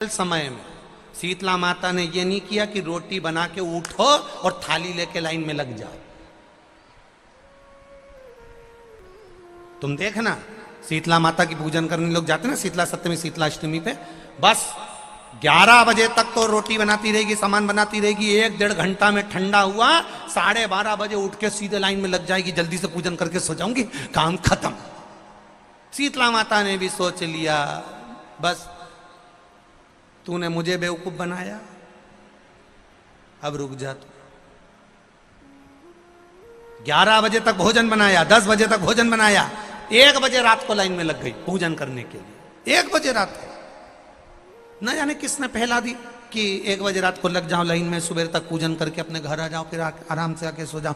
समय में शीतला माता ने यह नहीं किया कि रोटी बना के उठो और थाली लेके लाइन में लग जाओ। तुम देखना शीतला माता की पूजन करने लोग जाते ना शीतला सप्तमी शीतला अष्टमी पे, बस 11 बजे तक तो रोटी बनाती रहेगी, सामान बनाती रहेगी। 1-1.5 घंटा में ठंडा हुआ, 12:30 बजे उठ के सीधे लाइन में लग जाएगी, जल्दी से पूजन करके सो जाऊंगी, काम खत्म। शीतला माता ने भी सोच लिया बस तूने मुझे बेवकूफ बनाया, अब रुक जा तू। 11 बजे तक भोजन बनाया, 10 बजे तक भोजन बनाया, 1 बजे रात को लाइन में लग गई पूजन करने के लिए। 1 बजे रात को न जाने किसने पहला दी कि 1 बजे रात को लग जाओ लाइन में, सुबह तक पूजन करके अपने घर आ जाओ, फिर आराम से आके सो जाओ।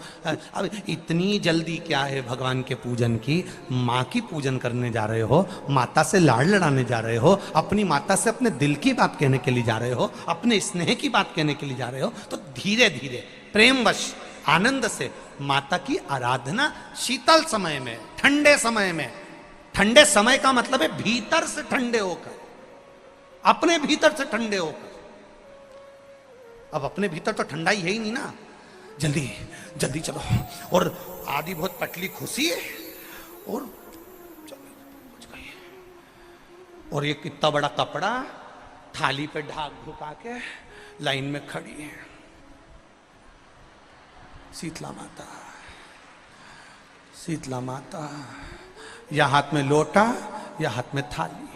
अब इतनी जल्दी क्या है भगवान के पूजन की? माँ की पूजन करने जा रहे हो, माता से लाड़ लड़ाने जा रहे हो, अपनी माता से अपने दिल की बात कहने के लिए जा रहे हो, अपने स्नेह की बात कहने के लिए जा रहे हो, तो धीरे धीरे प्रेमवश आनंद से माता की आराधना शीतल समय में, ठंडे समय में। ठंडे समय का मतलब है भीतर से ठंडे होकर, अपने भीतर से ठंडे होकर। अब अपने भीतर तो ठंडाई है ही नहीं ना, जल्दी जल्दी चलो। और आधी बहुत पतली खुशी है और और ये कितना बड़ा कपड़ा थाली पे ढाक ढुका के लाइन में खड़ी है शीतला माता। शीतला माता या हाथ में लोटा या हाथ में थाली,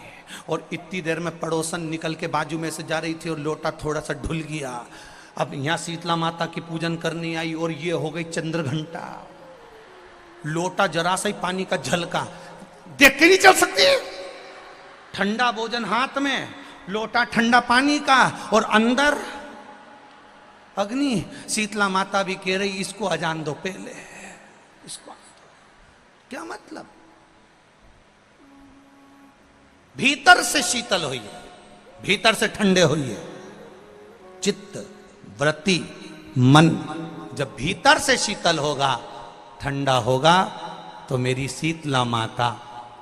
और इतनी देर में पड़ोसन निकल के बाजू में से जा रही थी और लोटा थोड़ा सा ढुल गया। अब यहां शीतला माता की पूजन करनी आई और ये हो गई चंद्र घंटा। लोटा जरा सा ही पानी का झलका, देख के नहीं चल सकती। ठंडा भोजन हाथ में, लोटा ठंडा पानी का, और अंदर अग्नि। शीतला माता भी कह रही इसको अजान दो पहले, इसको क्या मतलब? भीतर से शीतल होइए, भीतर से ठंडे होइए। चित्त वृत्ति मन जब भीतर से शीतल होगा, ठंडा होगा, तो मेरी शीतला माता,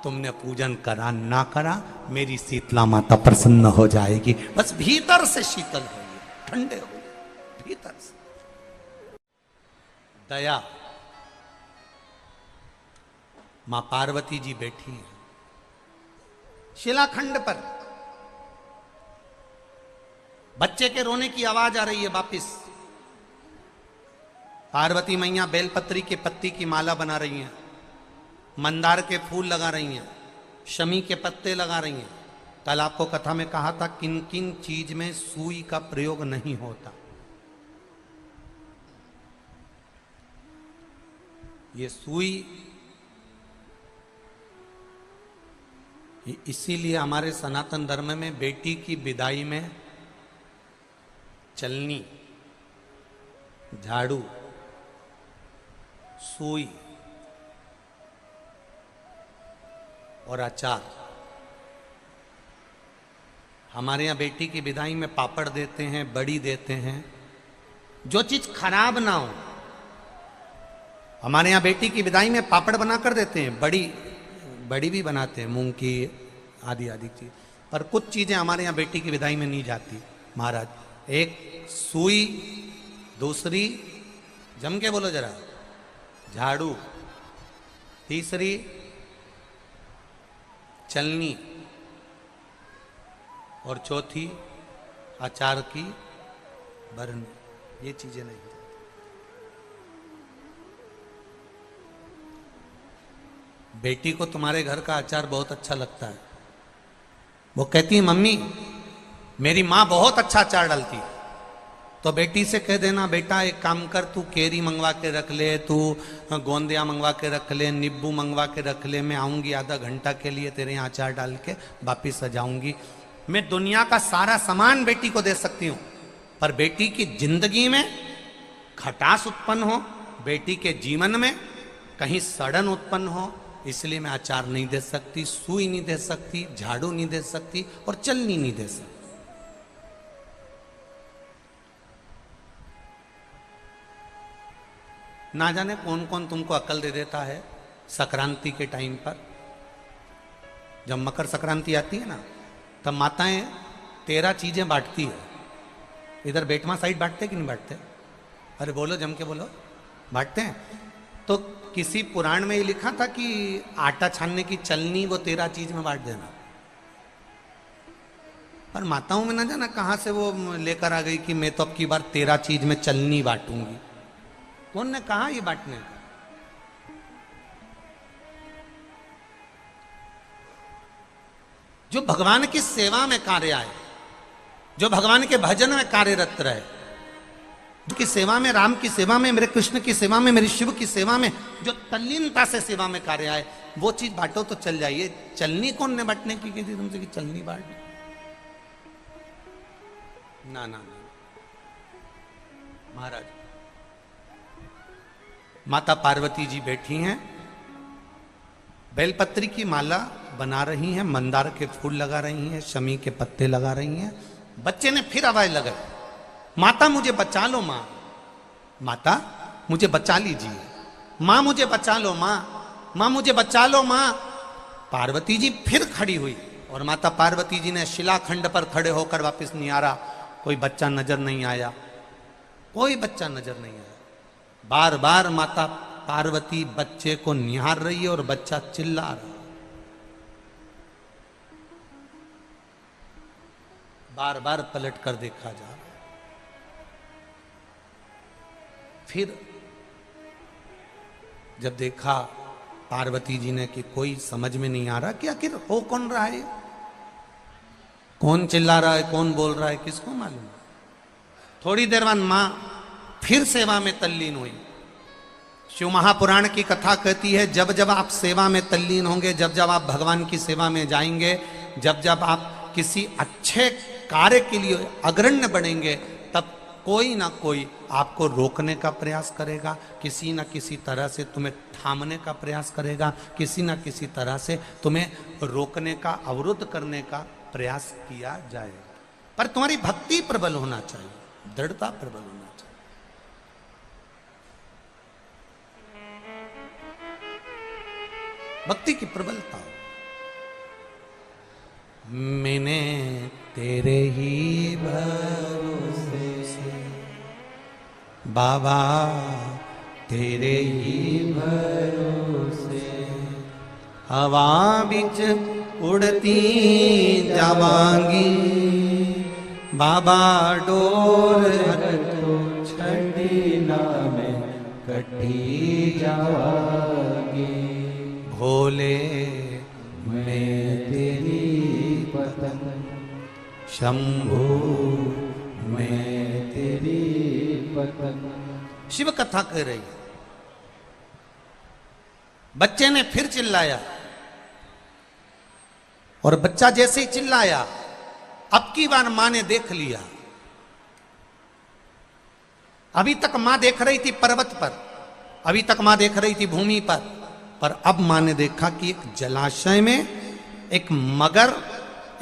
तुमने पूजन करा ना करा, मेरी शीतला माता प्रसन्न हो जाएगी। बस भीतर से शीतल होइए, ठंडे होइए भीतर से। दया, मां पार्वती जी बैठी हैं शिलाखंड पर, बच्चे के रोने की आवाज आ रही है वापिस। पार्वती मैया बेलपत्री के पत्ती की माला बना रही हैं, मंदार के फूल लगा रही हैं, शमी के पत्ते लगा रही हैं। कल आपको कथा में कहा था किन किन चीज में सुई का प्रयोग नहीं होता। ये सुई इसीलिए हमारे सनातन धर्म में बेटी की विदाई में चलनी, झाड़ू, सुई और अचार। हमारे यहाँ बेटी की विदाई में पापड़ देते हैं, बड़ी देते हैं, जो चीज खराब ना हो। हमारे यहाँ बेटी की विदाई में पापड़ बनाकर देते हैं, बड़ी भी बनाते हैं, मूंग की आदि आदि चीज। पर कुछ चीजें हमारे यहाँ बेटी की विदाई में नहीं जाती महाराज। एक सुई, दूसरी जम के बोलो जरा, झाड़ू, तीसरी चलनी, और चौथी अचार की बरनी। ये चीजें नहीं। बेटी को तुम्हारे घर का अचार बहुत अच्छा लगता है। वो कहती है मम्मी मेरी माँ बहुत अच्छा अचार डालती। तो बेटी से कह देना बेटा एक काम कर, तू केरी मंगवा के रख ले, तू गोंदिया मंगवा के रख ले, नींबू मंगवा के रख ले, मैं आऊँगी आधा घंटा के लिए तेरे यहाँ अचार डाल के वापिस आ जाऊँगी। मैं दुनिया का सारा सामान बेटी को दे सकती हूँ, पर बेटी की जिंदगी में खटास उत्पन्न हो, बेटी के जीवन में कहीं सड़न उत्पन्न हो, इसलिए मैं अचार नहीं दे सकती, सुई नहीं दे सकती, झाड़ू नहीं दे सकती, और चलनी नहीं दे सकती। ना जाने कौन कौन तुमको अकल दे देता है संक्रांति के टाइम पर। जब मकर संक्रांति आती है ना, तब माताएं 13 चीजें बांटती है। इधर बेटमा साइड बांटते कि नहीं बांटते? अरे बोलो, जम के बोलो, बांटते हैं। तो किसी पुराण में ये लिखा था कि आटा छानने की चलनी वो 13 चीज में बांट देना। पर माताओं में ना जाना कहां से वो लेकर आ गई कि मैं तो अब की बार 13 चीज में चलनी बांटूंगी। कौन ने कहा ये बांटने का? जो भगवान की सेवा में कार्य आए, जो भगवान के भजन में कार्यरत रहे, की सेवा में, राम की सेवा में, मेरे कृष्ण की सेवा में, मेरे शिव की सेवा में जो तल्लीनता से सेवा में कार्य आए, वो चीज बांटो तो चल जाइए। चलनी कौन ने बांटने की थी तुमसे कि चलनी बांट? ना ना ना महाराज, माता पार्वती जी बैठी हैं, बेलपत्री की माला बना रही हैं, मंदार के फूल लगा रही हैं, शमी के पत्ते लगा रही हैं। बच्चे ने फिर आवाज लगाई, माता मुझे बचा लो माँ, माता मुझे बचा लीजिए, माँ मुझे बचा लो माँ, माँ मुझे बचा लो माँ। पार्वती जी फिर खड़ी हुई और माता पार्वती जी ने शिलाखंड पर खड़े होकर वापस निहारा, कोई बच्चा नजर नहीं आया, कोई बच्चा नजर नहीं आया। बार बार माता पार्वती बच्चे को निहार रही है और बच्चा चिल्ला रहा, बार बार पलट कर देखा जा रहा। फिर जब देखा पार्वती जी ने कि कोई समझ में नहीं आ रहा कि आखिर हो कौन रहा है, कौन चिल्ला रहा है, कौन बोल रहा है, किसको मालूम। थोड़ी देर बाद मां फिर सेवा में तल्लीन हुई। शिव महापुराण की कथा कहती है, जब जब आप सेवा में तल्लीन होंगे, जब जब आप भगवान की सेवा में जाएंगे, जब जब आप किसी अच्छे कार्य के लिए अग्रण्य बनेंगे, तब कोई ना कोई आपको रोकने का प्रयास करेगा, किसी ना किसी तरह से तुम्हें थामने का प्रयास करेगा, किसी ना किसी तरह से तुम्हें रोकने का, अवरुद्ध करने का प्रयास किया जाएगा। पर तुम्हारी भक्ति प्रबल होना चाहिए, दृढ़ता प्रबल होना चाहिए। भक्ति की प्रबलता। मैंने तेरे ही भरोसे से बाबा, तेरे ही भरोसे हवा बिच उड़ती जावांगी, बाबा डोर तो छड़ी ना में कटी जावांगी। भोले मैं तेरी पतंग, शंभू मैं तेरी पतंग। शिव कथा कह रही है। बच्चे ने फिर चिल्लाया और बच्चा जैसे ही चिल्लाया, अब की बार मां ने देख लिया। अभी तक मां देख रही थी पर्वत पर, अभी तक मां देख रही थी भूमि पर अब मां ने देखा कि एक जलाशय में एक मगर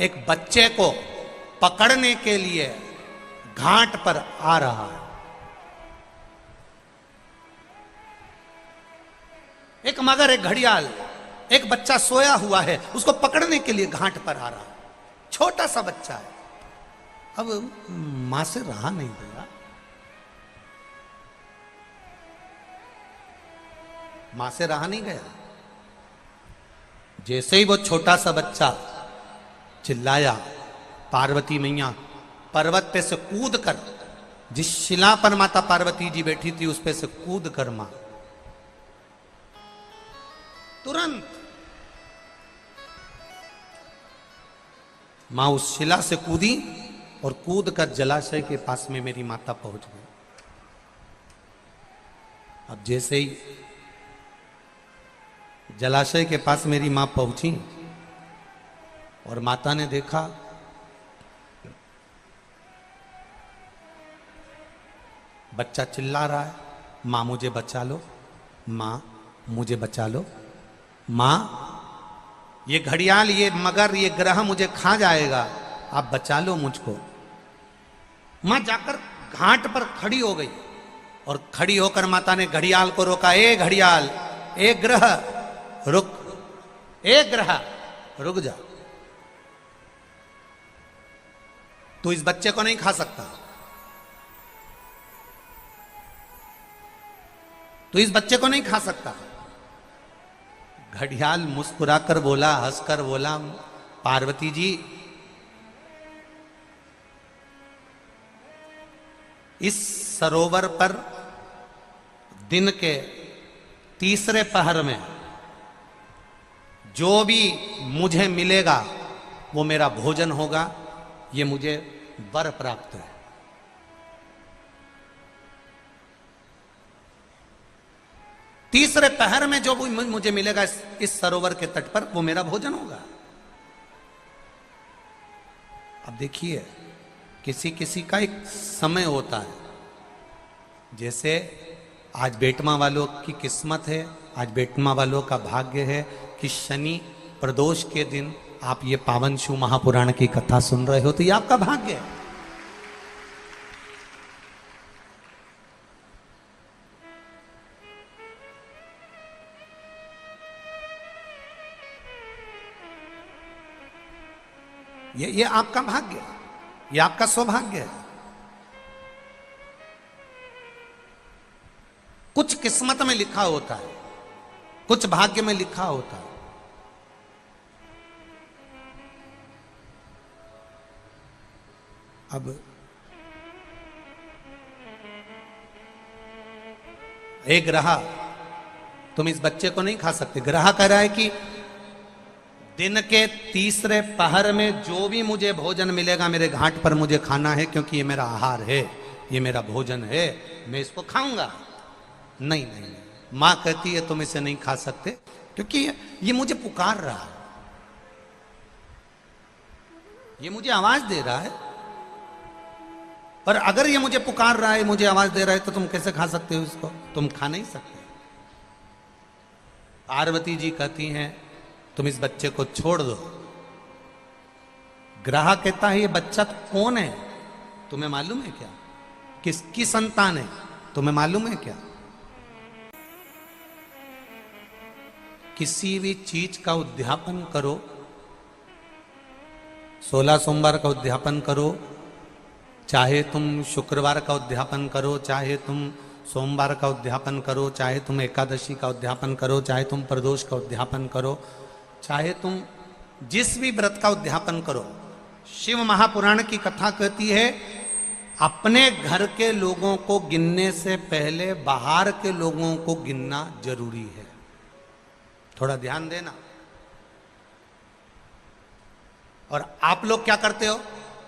एक बच्चे को पकड़ने के लिए घाट पर आ रहा है। एक मगर, एक घड़ियाल, एक बच्चा सोया हुआ है, उसको पकड़ने के लिए घाट पर आ रहा है। छोटा सा बच्चा है। अब मां से रहा नहीं गया, मां से रहा नहीं गया। जैसे ही वो छोटा सा बच्चा चिल्लाया, पार्वती मैया पर्वत पे से कूद कर, जिस शिला पर माता पार्वती जी बैठी थी उस पे से कूद कर मां तुरंत मां उस शिला से कूदी और कूद कर जलाशय के पास में मेरी माता पहुंच गई। अब जैसे ही जलाशय के पास मेरी मां पहुंची और माता ने देखा बच्चा चिल्ला रहा है, मां मुझे बचा लो, मां मुझे बचा लो, मां ये घड़ियाल, ये मगर, ये ग्रह मुझे खा जाएगा, आप बचा लो मुझको। मां जाकर घाट पर खड़ी हो गई और खड़ी होकर माता ने घड़ियाल को रोका, ए घड़ियाल, ए ग्रह रुक, ए ग्रह रुक जा। तू इस बच्चे को नहीं खा सकता, तू इस बच्चे को नहीं खा सकता। घड़ियाल मुस्कुराकर बोला, हंसकर बोला, पार्वती जी, इस सरोवर पर दिन के तीसरे पहर में जो भी मुझे मिलेगा वो मेरा भोजन होगा, ये मुझे वर प्राप्त है। तीसरे पहर में जो भी मुझे मिलेगा इस सरोवर के तट पर वो मेरा भोजन होगा। अब देखिए, किसी किसी का एक समय होता है। जैसे आज बेटमा वालों की किस्मत है, आज बेटमा वालों का भाग्य है कि शनि प्रदोष के दिन आप ये पावन शिव महापुराण की कथा सुन रहे हो, तो ये आपका भाग्य है। ये आपका भाग्य है, ये आपका सौभाग्य है। कुछ किस्मत में लिखा होता है, कुछ भाग्य में लिखा होता है। अब एक ग्रह, तुम इस बच्चे को नहीं खा सकते। ग्रह कह रहा है कि दिन के तीसरे पहर में जो भी मुझे भोजन मिलेगा मेरे घाट पर मुझे खाना है, क्योंकि ये मेरा आहार है, ये मेरा भोजन है, मैं इसको खाऊंगा। नहीं नहीं, मां कहती है तुम इसे नहीं खा सकते, क्योंकि ये मुझे पुकार रहा है, ये मुझे आवाज दे रहा है। पर अगर ये मुझे पुकार रहा है, मुझे आवाज दे रहा है, तो तुम कैसे खा सकते हो इसको? तुम खा नहीं सकते। पार्वती जी कहती हैं तुम इस बच्चे को छोड़ दो। ग्रह कहता है ये बच्चा कौन है, तुम्हें मालूम है क्या? किसकी संतान है, तुम्हें मालूम है क्या? किसी भी चीज का उद्यापन करो, 16 सोमवार का उद्यापन करो, चाहे तुम शुक्रवार का उद्यापन करो, चाहे तुम सोमवार का उद्यापन करो, चाहे तुम एकादशी का उद्यापन करो, चाहे तुम प्रदोष का उद्यापन करो, चाहे तुम जिस भी व्रत का उद्यापन करो, शिव महापुराण की कथा कहती है अपने घर के लोगों को गिनने से पहले बाहर के लोगों को गिनना जरूरी है। थोड़ा ध्यान देना। और आप लोग क्या करते हो?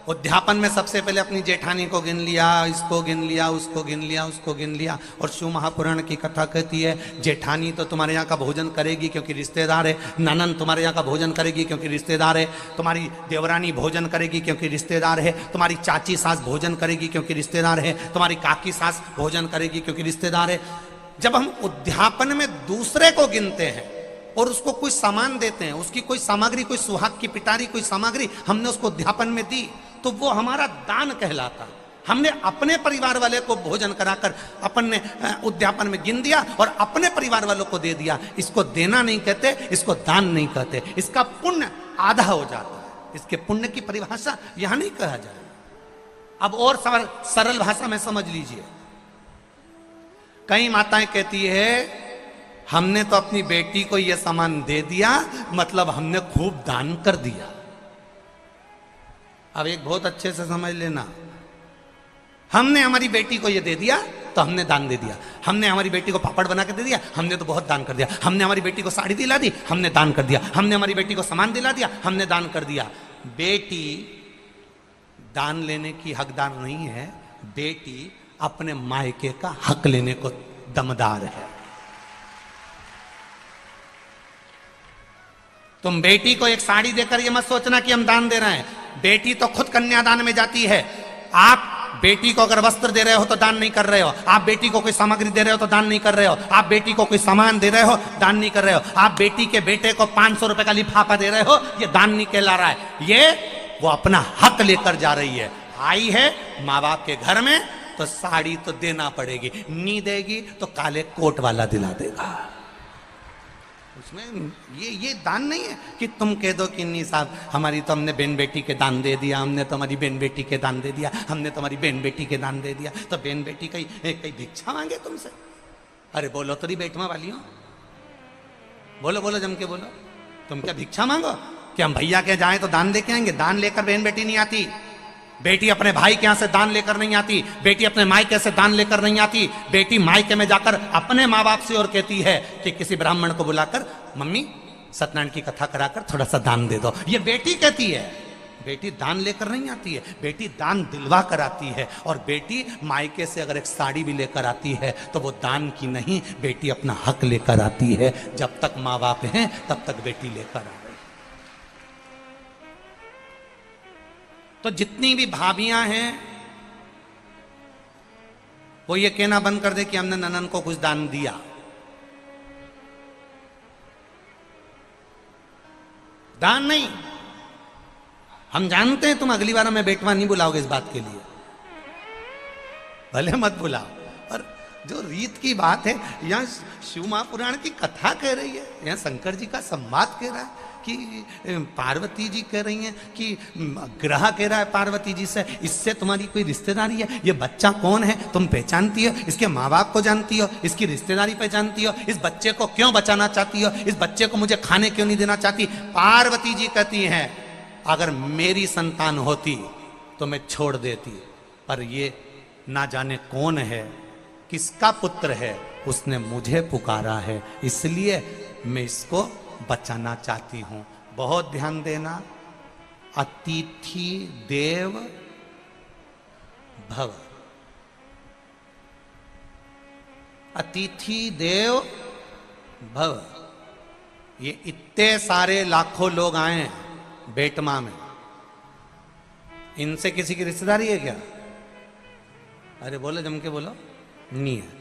उद्यापन में सबसे पहले अपनी जेठानी को गिन लिया, इसको गिन लिया, उसको गिन लिया, उसको गिन लिया। और शिव महापुराण की कथा कहती है जेठानी तो तुम्हारे यहाँ का भोजन करेगी क्योंकि रिश्तेदार है, ननन तुम्हारे यहाँ का भोजन करेगी क्योंकि रिश्तेदार है, तुम्हारी देवरानी भोजन करेगी क्योंकि रिश्तेदार है, तुम्हारी चाची सास भोजन करेगी क्योंकि रिश्तेदार है, तुम्हारी काकी सास भोजन करेगी क्योंकि रिश्तेदार है। जब हम उद्यापन में दूसरे को गिनते हैं और उसको कोई सामान देते हैं, उसकी कोई सामग्री, कोई सुहाग की पिटारी, कोई सामग्री हमने उसको उद्यापन में दी, तो वो हमारा दान कहलाता। हमने अपने परिवार वाले को भोजन कराकर अपन ने उद्यापन में गिन दिया और अपने परिवार वालों को दे दिया। इसको देना नहीं कहते, इसको दान नहीं कहते, इसका पुण्य आधा हो जाता है। इसके पुण्य की परिभाषा यहां नहीं कहा जाए। अब और सरल भाषा में समझ लीजिए। कई माताएं कहती है हमने तो अपनी बेटी को यह सामान दे दिया, मतलब हमने खूब दान कर दिया। अब एक बहुत अच्छे से समझ लेना, हमने हमारी बेटी को ये दे दिया तो हमने दान दे दिया। हमने हमारी बेटी को पापड़ बना के दे दिया, हमने तो बहुत दान कर दिया। हमने हमारी बेटी को साड़ी दिला दी, हमने दान कर दिया। हमने हमारी बेटी को सामान दिला दिया, हमने दान कर दिया। बेटी दान लेने की हकदार नहीं है, बेटी अपने मायके का हक लेने को दमदार है। तुम बेटी को एक साड़ी देकर ये मत सोचना कि हम दान दे रहे हैं। बेटी तो खुद कन्यादान में जाती है। आप बेटी को अगर वस्त्र दे रहे हो तो दान नहीं कर रहे हो। आप बेटी को कोई सामग्री दे रहे हो तो दान नहीं कर रहे हो। आप बेटी को कोई सामान दे रहे हो, दान नहीं कर रहे हो। आप बेटी के बेटे को 500 रुपए का लिफाफा दे रहे हो, ये दान नहीं कहला रहा है। ये वो अपना हक लेकर जा रही है। आई है माँ बाप के घर में तो साड़ी तो देना पड़ेगी, नहीं देगी तो काले कोट वाला दिला देगा। उसमें ये दान नहीं है कि तुम कह दो कि नहीं साहब हमारी तो हमने बहन बेटी के दान दे दिया, हमने तो हमारी बहन बेटी के दान दे दिया, हमने तो हमारी बहन बेटी के दान दे दिया, तो बहन बेटी कहीं भिक्षा मांगे तुमसे? अरे बोलो तो बेटमा वाली हो, बोलो बोलो जम के बोलो, तुम क्या भिक्षा मांगो कि हम भैया के जाएं तो दान दे के आएंगे? दान लेकर बहन बेटी नहीं आती, बेटी अपने भाई के यहां से दान लेकर नहीं आती, बेटी अपने मायके से दान लेकर नहीं आती, बेटी मायके में जाकर अपने माँ बाप से और कहती है कि किसी ब्राह्मण को बुलाकर मम्मी सत्यनारायण की कथा कराकर थोड़ा सा दान दे दो, ये बेटी कहती है। बेटी दान लेकर नहीं आती है, बेटी दान दिलवा कर आती है। और बेटी मायके से अगर एक साड़ी भी लेकर आती है तो वो दान की नहीं, बेटी अपना हक लेकर आती है। जब तक माँ बाप हैं तब तक बेटी लेकर आ रही। तो जितनी भी भाभियां हैं वो ये कहना बंद कर दे कि हमने ननन को कुछ दान दिया। दान नहीं, हम जानते हैं तुम अगली बार हमें बेटवा नहीं बुलाओगे इस बात के लिए, भले मत बुलाओ। और जो रीत की बात है, यहाँ शिव महापुराण की कथा कह रही है, यहाँ शंकर जी का संवाद कह रहा है कि पार्वती जी कह रही हैं कि ग्रह कह रहा है पार्वती जी से, इससे तुम्हारी कोई रिश्तेदारी है? ये बच्चा कौन है तुम पहचानती हो? इसके माँ बाप को जानती हो? इसकी रिश्तेदारी पहचानती हो? इस बच्चे को क्यों बचाना चाहती हो? इस बच्चे को मुझे खाने क्यों नहीं देना चाहती? पार्वती जी कहती हैं अगर मेरी संतान होती तो मैं छोड़ देती, पर ये ना जाने कौन है, किसका पुत्र है, उसने मुझे पुकारा है, इसलिए मैं इसको बचाना चाहती हूं। बहुत ध्यान देना, अतिथि देव भव, अतिथि देव भव। ये इतने सारे लाखों लोग आए हैं बेटमा में, इनसे किसी की रिश्तेदारी है क्या? अरे बोलो जम के बोलो, नहीं है।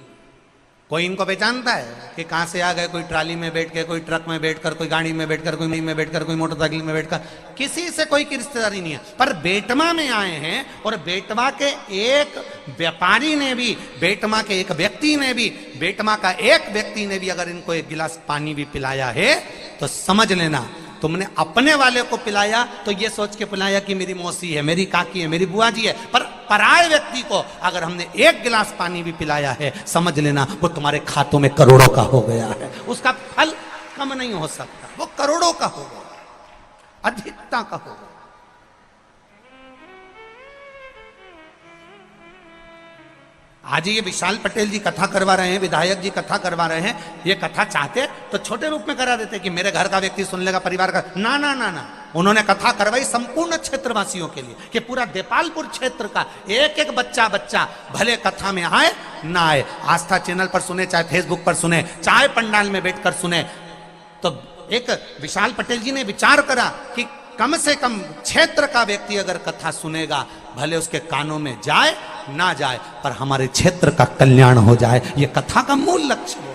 कोई इनको पहचानता है कि कहां से आ गए? कोई ट्राली में बैठ के, कोई ट्रक में बैठकर, कोई गाड़ी में बैठकर, कोई में बैठकर, कोई मोटरसाइकिल में बैठकर, किसी से कोई की रिश्तेदारी नहीं है। पर बेटमा में आए हैं और बेटमा के एक व्यापारी ने भी, बेटमा के एक व्यक्ति ने भी, बेटमा का एक व्यक्ति ने भी अगर इनको एक गिलास पानी भी पिलाया है तो समझ लेना तुमने अपने वाले को पिलाया तो ये सोच के पिलाया कि मेरी मौसी है, मेरी काकी है, मेरी बुआ जी है। पर पराये व्यक्ति को अगर हमने एक गिलास पानी भी पिलाया है, समझ लेना वो तुम्हारे खातों में करोड़ों का हो गया है। उसका फल कम नहीं हो सकता, वो करोड़ों का हो गया, अधिकता का हो गया। आज ये विशाल पटेल जी कथा करवा रहे हैं, विधायक जी कथा करवा रहे हैं। ये कथा चाहते तो छोटे रूप में करा देते कि मेरे घर का व्यक्ति सुन लेगा, परिवार का। ना ना ना ना, उन्होंने कथा करवाई संपूर्ण क्षेत्रवासियों के लिए कि पूरा देपालपुर क्षेत्र का एक एक बच्चा भले कथा में आए ना आए, आस्था चैनल पर सुने, चाहे फेसबुक पर सुने, चाहे पंडाल में बैठकर सुने। तो एक विशाल पटेल जी ने विचार करा कि कम से कम क्षेत्र का व्यक्ति अगर कथा सुनेगा, भले उसके कानों में जाए ना जाए, पर हमारे क्षेत्र का कल्याण हो जाए। ये कथा का मूल लक्ष्य है।